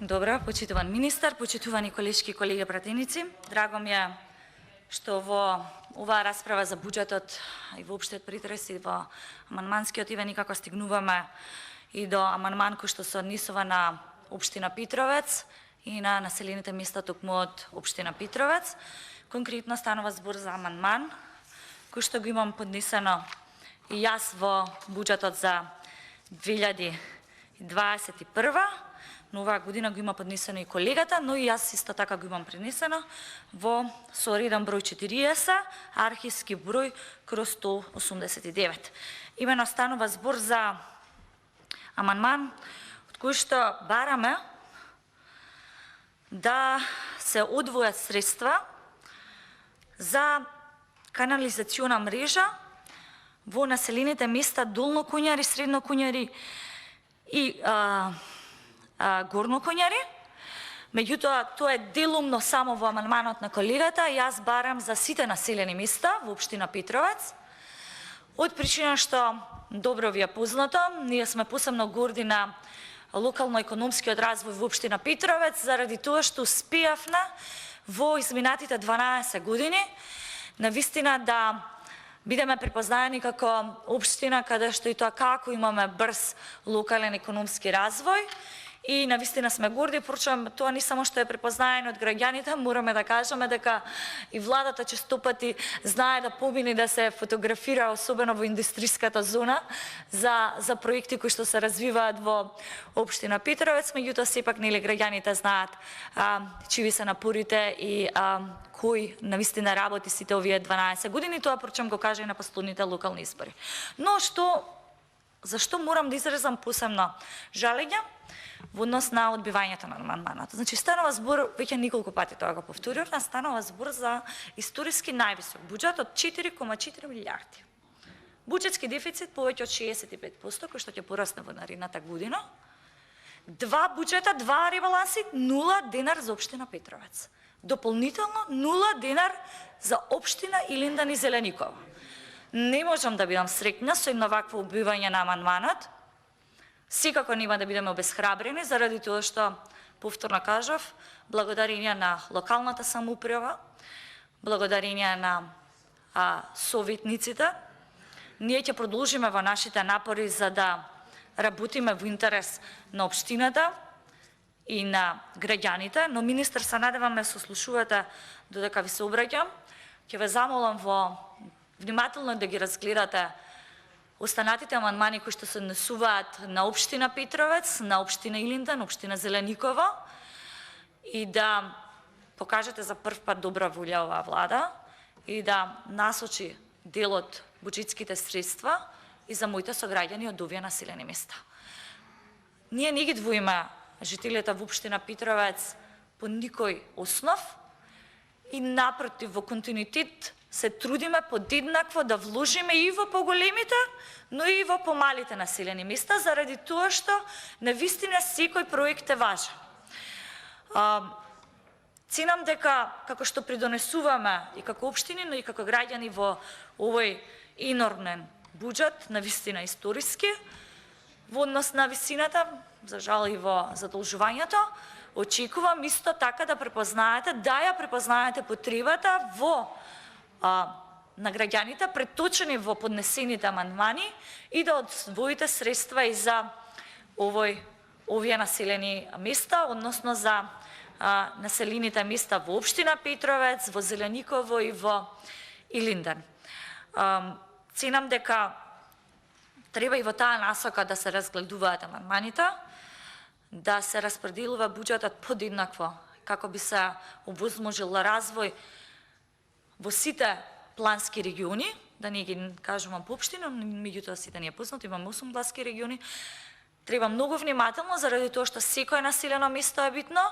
Добро, почитуван министар, почитувани колешки и колеги пратеници. Драго ми е што во оваа расправа за буџетот и воопште притреси во амандманскиот ивен никако стигнуваме и до амандман кој што се однесува на општина Питровец и на населените места токму од општина Питровец. Конкретно станува збор за амандман кој што го имам поднесено и јас во буџетот за 2021. Но оваа година го има поднесено и колегата, но и јас исто така го имам пренесено во сореден број 40, архивски број кроз 189. Имено станува збор за амандман од кој што бараме да се одвојат средства за канализациона мрежа во населените места Долно Коњари, Средно Коњари и Горно Коњари. Меѓутоа, тоа е делумно само во амандманот на колегата. Јас барам за сите населени места во општина Петровец. Од причина што добро ви е познато, ние сме посебно горди на локално-економскиот развој во општина Петровец, заради тоа што успеавме во изминатите 12 години навистина да бидеме препознаени како општина каде што и тоа како имаме брз локален економски развој. И навистина сме горди, прочем тоа не само што е препознаено од граѓаните, мораме да кажеме дека и владата често пати знае да помине да се фотографира, особено во индустријската зона, за проекти кои што се развиваат во општина Петровец, меѓутоа сепак нели граѓаните знаат чиви се напорите и кој навистина работи сите овие 12 години, тоа прочем го кажа и на последните локални избори. Но зашто морам да изразам посебно жалење во однос на одбивањето на амандманот? Значи, станува збор, веќе неколку пати тоа го повторив, станува збор за историски највисок буџет од 4,4 милијарди. Буџетски дефицит повеќе од 65%, кој што ќе порасне во наредната година. Два буџета, два ребаланси, 0 денар за општина Петровец. Дополнително 0 денар за општина Илиндан и Зелениково. Не можам да бидам среќна со едно вакво одбивање на амандманот. Секако нема да бидеме обесхрабрени, заради тоа што, повторно кажав, благодарение на локалната самоуправа, благодарение на советниците, ние ќе продолжиме во нашите напори за да работиме во интерес на општината и на граѓаните, но министер, се надевам ме сослушувате додека ви се обраќам. Ќе ве замолам внимателно да ги разгледате останатите амандмани кои што се однесуваат на општина Петровец, на општина Илиндан, општина Зелениково и да покажете за прв пат добра волја оваа влада и да насочи дел од буџетските средства и за моите сограѓани од овие населени места. Ние не ги двоиме жителите во општина Петровец по никој основ и напротив во континуитет се трудиме подеднакво да вложиме и во поголемите, но и во помалите населени места, заради тоа што навистина секој проект е важен. Ценам дека како што придонесуваме и како општини, но и како граѓани во овој енормен буџет, навистина историски, во однос на висината, за жал и во задолжувањето, очекувам исто така да препознаете потребата на граѓаните, преточени во поднесените амандмани и да одвоите средства и за овие населени места, односно за населените места во општина Петровец, во Зелениково и во Илиндан. Ценам дека треба и во таа насока да се разгледуваат амандманите, да се распределува буџетот подеднакво, како би се овозможил развој во сите плански региони, да не ги кажувам по општина, меѓутоа сите ни е познато, имаме 8 плански региони. Треба многу внимателно, заради тоа што секое населено место е битно,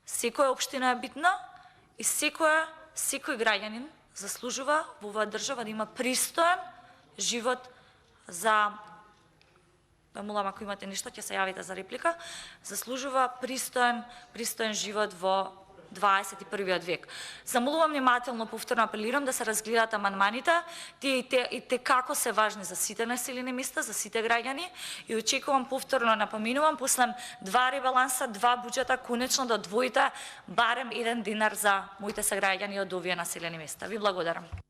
секоја општина е битна и секој граѓанин заслужува во оваа држава да има пристоен живот за... Молам, ако имате нешто, ќе се јавите за реплика. Заслужува пристоен живот во 21 век. Замолувам внимателно, повторно апелирам да се разгледат амандманите, тие и те како се важни за сите населени места, за сите граѓани и очекувам, повторно напоминувам, после 2 ребаланса, 2 буџета, конечно да одвоите барем 1 динар за моите сограѓани од овие населени места. Ви благодарам.